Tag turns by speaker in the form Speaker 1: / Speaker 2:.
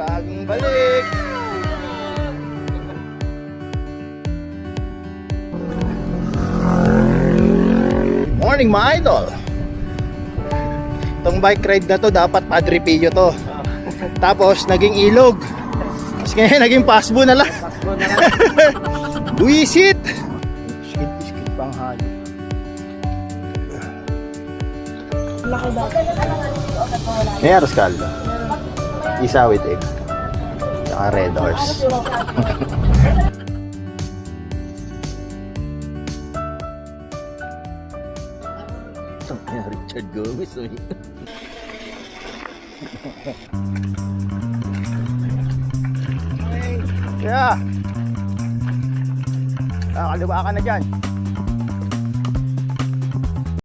Speaker 1: Bagong balik. Morning mga idol. Itong bike ride na to dapat Padre Pio to. Tapos naging ilog. Tapos ngayon naging pasbo na lang. Buisit. Skid pang halo. May aros kaldo. Isa with egg. Saka red horse. Richard Gomez. Yeah. Kaliwa ka na dyan.